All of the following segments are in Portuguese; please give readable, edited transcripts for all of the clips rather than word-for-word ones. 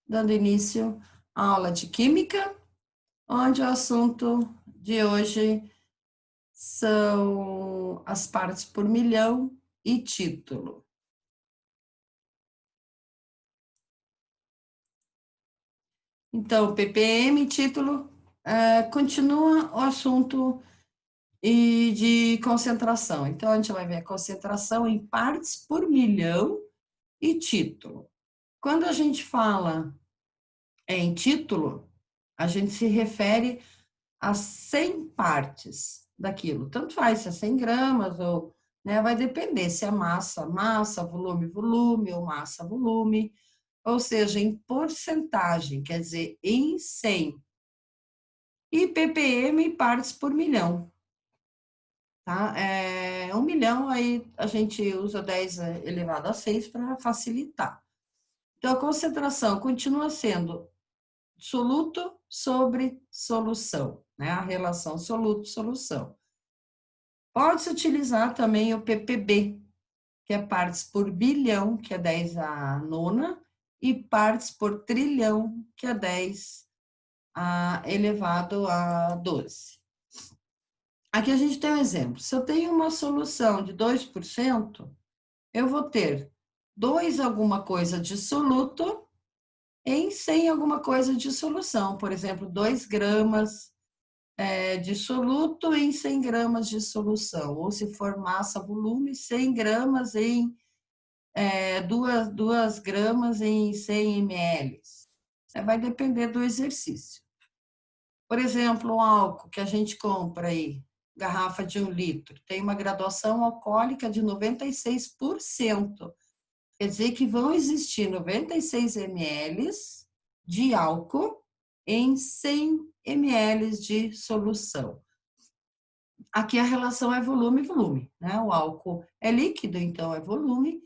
dando início à aula de Química, onde o assunto de hoje são as partes por milhão e título. Então, ppm, título, continua o assunto de concentração. Então, a gente vai ver a concentração em partes por milhão e título. Quando a gente fala em título, a gente se refere a 100 partes daquilo. Tanto faz se é 100 gramas ou, né, vai depender se é massa, volume, volume ou massa, volume, ou seja, em porcentagem, quer dizer, em 100. E ppm, partes por milhão. Tá? 1 milhão, aí a gente usa 10 elevado a 6 para facilitar. Então, a concentração continua sendo soluto sobre solução, né? A relação soluto-solução. Pode-se utilizar também o ppb, que é partes por bilhão, que é 10 a nona, e partes por trilhão, que é 10 elevado a 12. Aqui a gente tem um exemplo. Se eu tenho uma solução de 2%, eu vou ter 2 alguma coisa de soluto em 100 alguma coisa de solução. Por exemplo, 2 gramas de soluto em 100 gramas de solução. Ou se for massa, volume, 100 gramas em 2 gramas em 100 ml. Vai depender do exercício. Por exemplo, o álcool que a gente compra aí, garrafa de 1 litro, tem uma graduação alcoólica de 96%. Quer dizer que vão existir 96 ml de álcool em 100 ml de solução. Aqui a relação é volume-volume, né? O álcool é líquido, então é volume,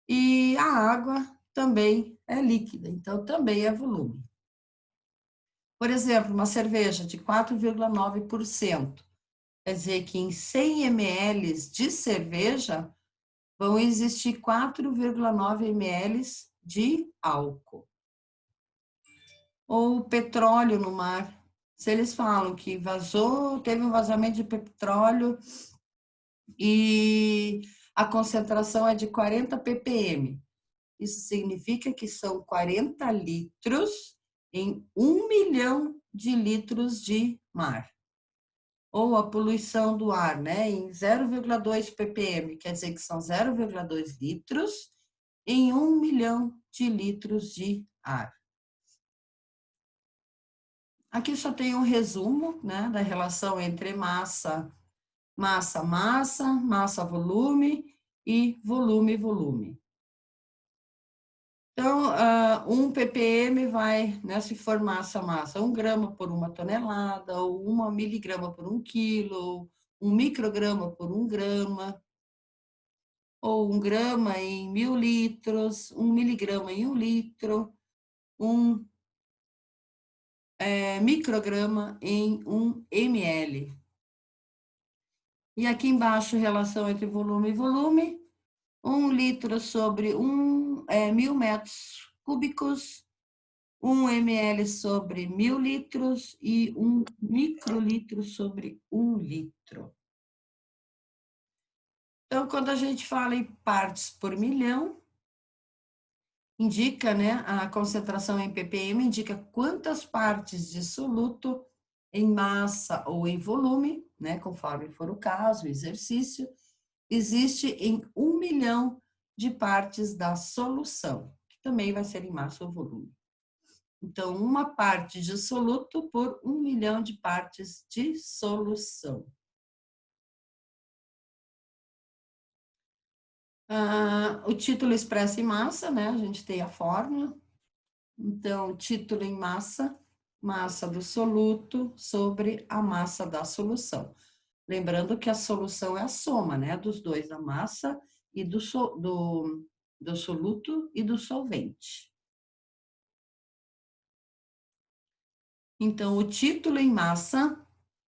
e a água também é líquida, então também é volume. Por exemplo, uma cerveja de 4,9%, quer dizer que em 100 ml de cerveja vão existir 4,9 ml de álcool. Ou petróleo no mar. Se eles falam que vazou, teve um vazamento de petróleo e a concentração é de 40 ppm. Isso significa que são 40 litros em 1 milhão de litros de mar. Ou a poluição do ar, né, em 0,2 ppm, quer dizer que são 0,2 litros em 1 milhão de litros de ar. Aqui só tem um resumo, né, da relação entre massa, volume e volume. Então, 1 ppm vai, né, se for massa, 1 grama por 1 tonelada, ou 1 miligrama por 1 quilo, 1 micrograma por 1 grama, ou 1 grama em 1.000 litros, 1 miligrama em 1 litro, 1 micrograma em 1 ml. E aqui embaixo, relação entre volume e volume, 1 litro sobre 1.000 metros cúbicos, 1 ml sobre 1.000 litros e 1 microlitro sobre 1 litro. Então, quando a gente fala em partes por milhão, indica, né, a concentração em ppm, indica quantas partes de soluto em massa ou em volume, né, conforme for o caso, o exercício, existe em 1 milhão de partes da solução, que também vai ser em massa ou volume. Então, uma parte de soluto por 1 milhão de partes de solução. O título expressa em massa, né? A gente tem a fórmula. Então, título em massa, massa do soluto sobre a massa da solução. Lembrando que a solução é a soma, né? Dos dois, da massa e do soluto e do solvente. Então, o título em massa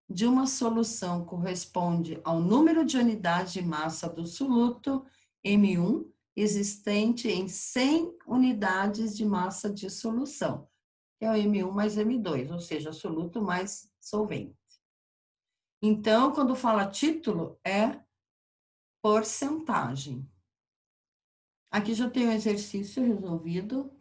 de uma solução corresponde ao número de unidades de massa do soluto, M1, existente em 100 unidades de massa de solução, que é o M1 mais M2, ou seja, soluto mais solvente. Então, quando fala título, é porcentagem. Aqui já tem o exercício resolvido.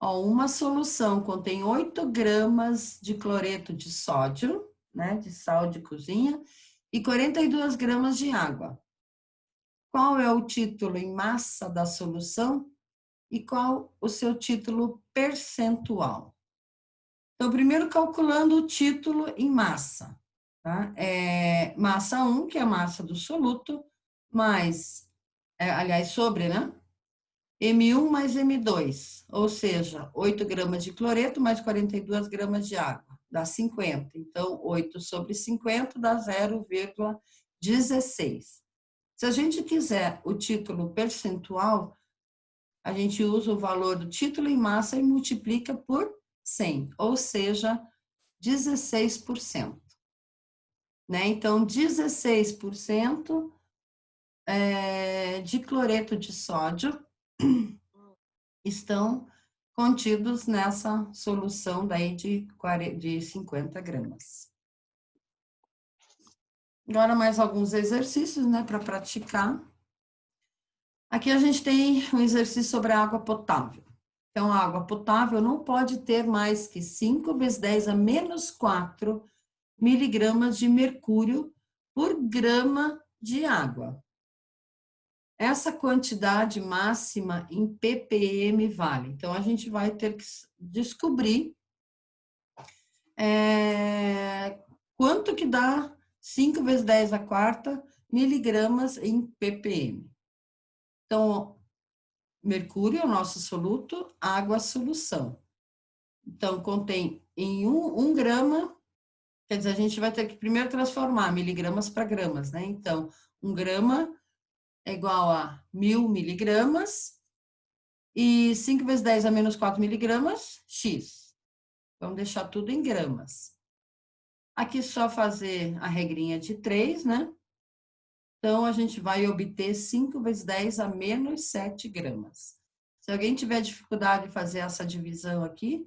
Ó, uma solução contém 8 gramas de cloreto de sódio, né, de sal de cozinha, e 42 gramas de água. Qual é o título em massa da solução e qual o seu título percentual? Então, primeiro calculando o título em massa, tá? Massa 1, que é a massa do soluto, mais, aliás, sobre, né? M1 mais M2, ou seja, 8 gramas de cloreto mais 42 gramas de água, dá 50. Então, 8 sobre 50 dá 0,16. Se a gente quiser o título percentual, a gente usa o valor do título em massa e multiplica por 100, ou seja, 16%. Né? Então, 16% de cloreto de sódio estão contidos nessa solução daí de 50 gramas. Agora mais alguns exercícios, né, para praticar. Aqui a gente tem um exercício sobre a água potável. Então, a água potável não pode ter mais que 5 vezes 10 a menos 4 miligramas de mercúrio por grama de água. Essa quantidade máxima em ppm vale. Então, a gente vai ter que descobrir quanto que dá 5 vezes 10 a quarta miligramas em ppm. Então, mercúrio é o nosso soluto, água a solução. Então, contém em 1 grama, quer dizer, a gente vai ter que primeiro transformar miligramas para gramas, né? Então, 1 grama é igual a 1000 miligramas e 5 vezes 10 a menos 4 miligramas, X. Vamos deixar tudo em gramas. Aqui só fazer a regrinha de 3, né? Então, a gente vai obter 5 vezes 10 a menos 7 gramas. Se alguém tiver dificuldade de fazer essa divisão aqui,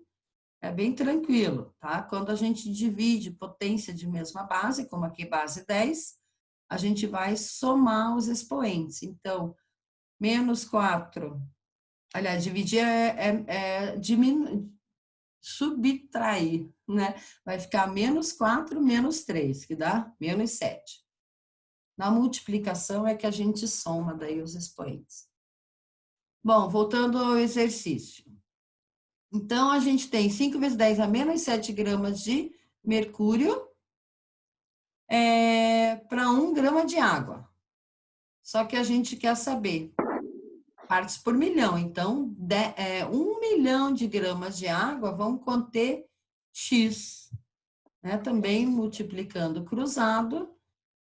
é bem tranquilo, tá? Quando a gente divide potência de mesma base, como aqui base 10, a gente vai somar os expoentes. Então, menos 4, aliás, dividir subtrair, né? Vai ficar menos 4 menos 3, que dá menos 7. Na multiplicação é que a gente soma daí os expoentes. Bom, voltando ao exercício. Então, a gente tem 5 vezes 10 a menos 7 gramas de mercúrio para 1 grama de água. Só que a gente quer saber partes por milhão. Então, 1 milhão de gramas de água vão conter X. Né? Também multiplicando cruzado,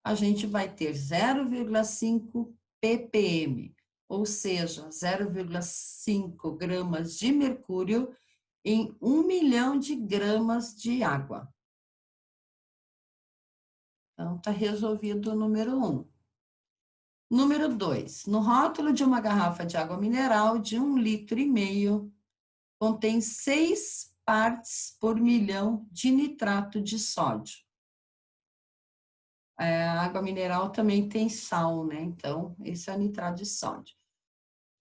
a gente vai ter 0,5 ppm, ou seja, 0,5 gramas de mercúrio em 1 milhão de gramas de água. Então, está resolvido o número 1. Número 2. No rótulo de uma garrafa de água mineral de 1,5 litro, contém 6 partes por milhão de nitrato de sódio. A água mineral também tem sal, né? Então, esse é o nitrato de sódio.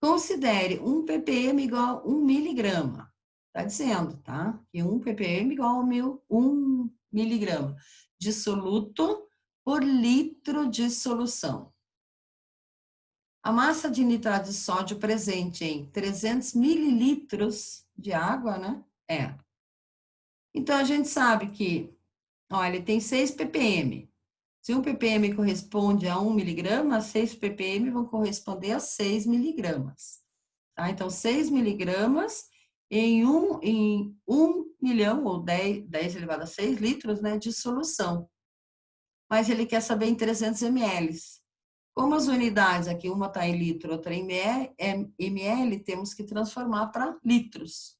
Considere 1 ppm igual a 1 miligrama. Está dizendo, tá? Que 1 ppm igual a 1 miligrama de soluto por litro de solução. A massa de nitrato de sódio presente em 300 mililitros de água, né? Então, a gente sabe que, olha, ele tem 6 ppm. Se 1 ppm corresponde a 1 miligrama, 6 ppm vão corresponder a 6 miligramas. Tá? Então, 6 miligramas em 1 milhão, ou 10 elevado a 6 litros, né, de solução. Mas ele quer saber em 300 ml. Como as unidades aqui, uma está em litro, outra em ml, temos que transformar para litros.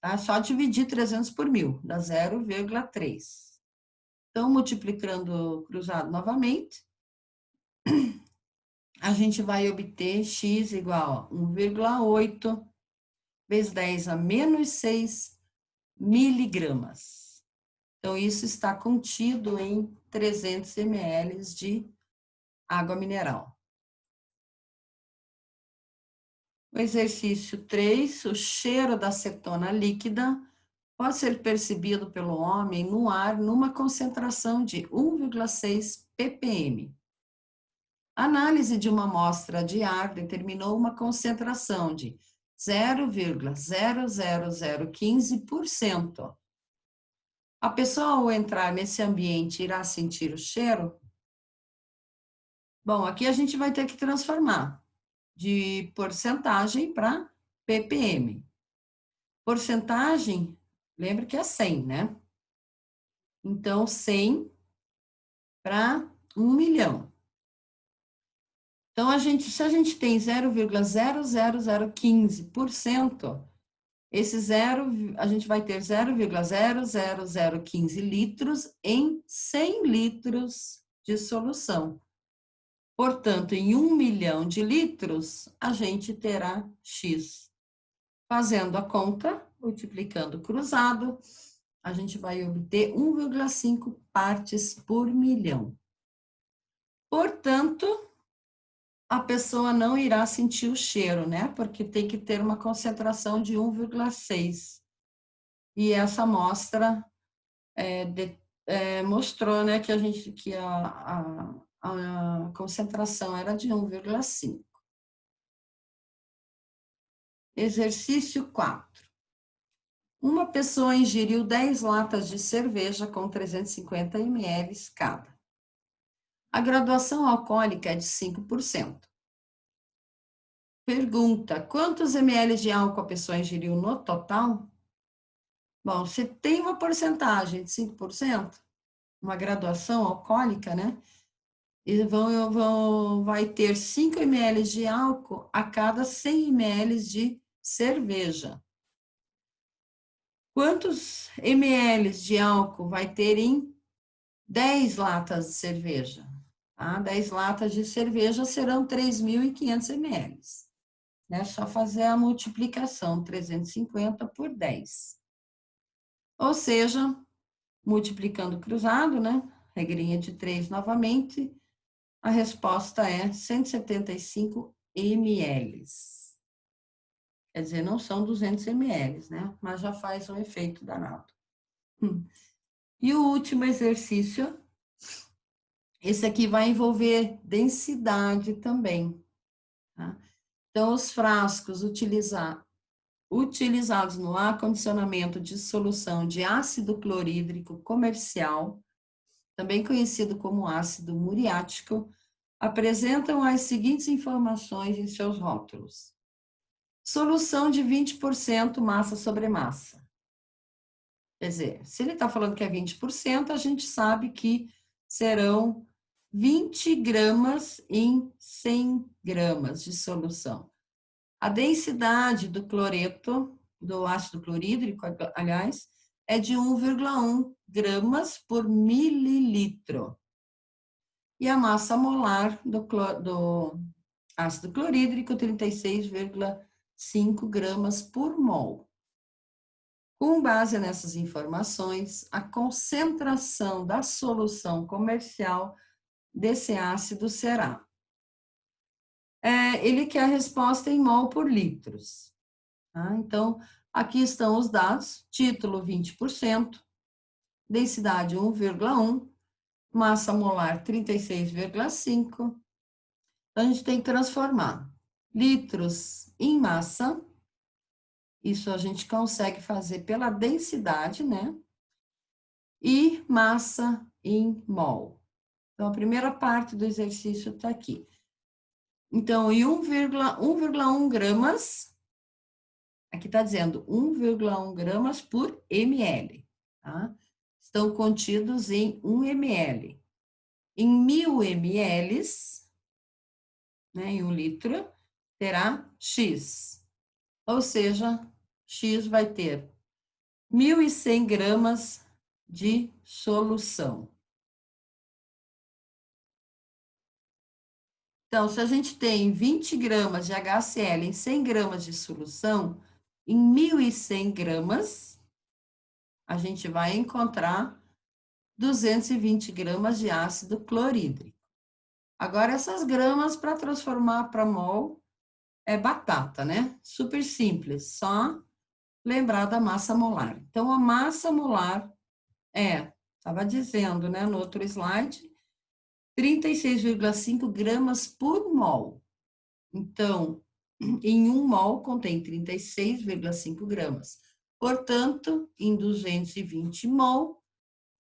Tá? Só dividir 300 por 1000, dá 0,3. Então, multiplicando cruzado novamente, a gente vai obter x igual a 1,8 vezes 10 a menos 6 miligramas. Então, isso está contido em 300 ml de água mineral. O exercício 3, o cheiro da acetona líquida pode ser percebido pelo homem no ar numa concentração de 1,6 ppm. A análise de uma amostra de ar determinou uma concentração de 0,00015%. A pessoa, ao entrar nesse ambiente, irá sentir o cheiro? Bom, aqui a gente vai ter que transformar de porcentagem para ppm. Porcentagem, lembra que é 100, né? Então, 100 para 1 milhão. Então, se a gente tem 0,00015%, esse zero, a gente vai ter 0,00015 litros em 100 litros de solução. Portanto, em 1 milhão de litros, a gente terá X. Fazendo a conta, multiplicando cruzado, a gente vai obter 1,5 partes por milhão. Portanto, a pessoa não irá sentir o cheiro, né? Porque tem que ter uma concentração de 1,6. E essa amostra mostrou, né, que a concentração era de 1,5. Exercício 4. Uma pessoa ingeriu 10 latas de cerveja com 350 ml cada. A graduação alcoólica é de 5%. Pergunta: quantos ml de álcool a pessoa ingeriu no total? Bom, se tem uma porcentagem de 5%, uma graduação alcoólica, né? E vai ter 5 ml de álcool a cada 100 ml de cerveja. Quantos ml de álcool vai ter em 10 latas de cerveja? 10 latas de cerveja serão 3.500 ml. É só fazer a multiplicação, 350 por 10. Ou seja, multiplicando cruzado, né? Regrinha de 3 novamente, a resposta é 175 ml. Quer dizer, não são 200 ml, né? Mas já faz um efeito danado. E o último exercício, esse aqui vai envolver densidade também. Tá? Então, os frascos utilizados no acondicionamento de solução de ácido clorídrico comercial, também conhecido como ácido muriático, apresentam as seguintes informações em seus rótulos. Solução de 20% massa sobre massa. Quer dizer, se ele está falando que é 20%, a gente sabe que serão 20 gramas em 100 gramas de solução. A densidade do cloreto, do ácido clorídrico, aliás, é de 1,1 gramas por mililitro. E a massa molar do ácido clorídrico, 36,5 gramas por mol. Com base nessas informações, a concentração da solução comercial desse ácido será. Ele quer a resposta em mol por litros. Tá? Então, aqui estão os dados: título 20%, densidade 1,1, massa molar 36,5. Então, a gente tem que transformar litros em massa. Isso a gente consegue fazer pela densidade, né? E massa em mol. Então, a primeira parte do exercício está aqui. Então, em 1,1 gramas, aqui está dizendo 1,1 gramas por ml, tá? Estão contidos em 1 ml. Em 1.000 ml, né, em 1 litro, terá X. Ou seja, X vai ter 1.100 gramas de solução. Então, se a gente tem 20 gramas de HCl em 100 gramas de solução, em 1.100 gramas, a gente vai encontrar 220 gramas de ácido clorídrico. Agora, essas gramas, para transformar para mol, é batata, né? Super simples, só lembrar da massa molar. Então, a massa molar estava dizendo, né, no outro slide, 36,5 gramas por mol. Então, em 1 mol contém 36,5 gramas. Portanto, em 220 mol,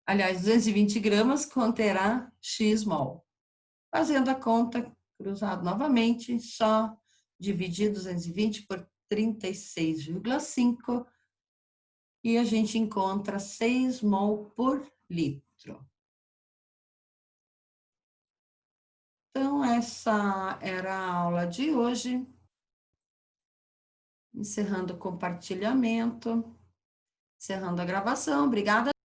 aliás, 220 gramas conterá X mol. Fazendo a conta, cruzado novamente, só dividir 220 por 36,5 e a gente encontra 6 mol por litro. Então, essa era a aula de hoje. Encerrando o compartilhamento, encerrando a gravação. Obrigada.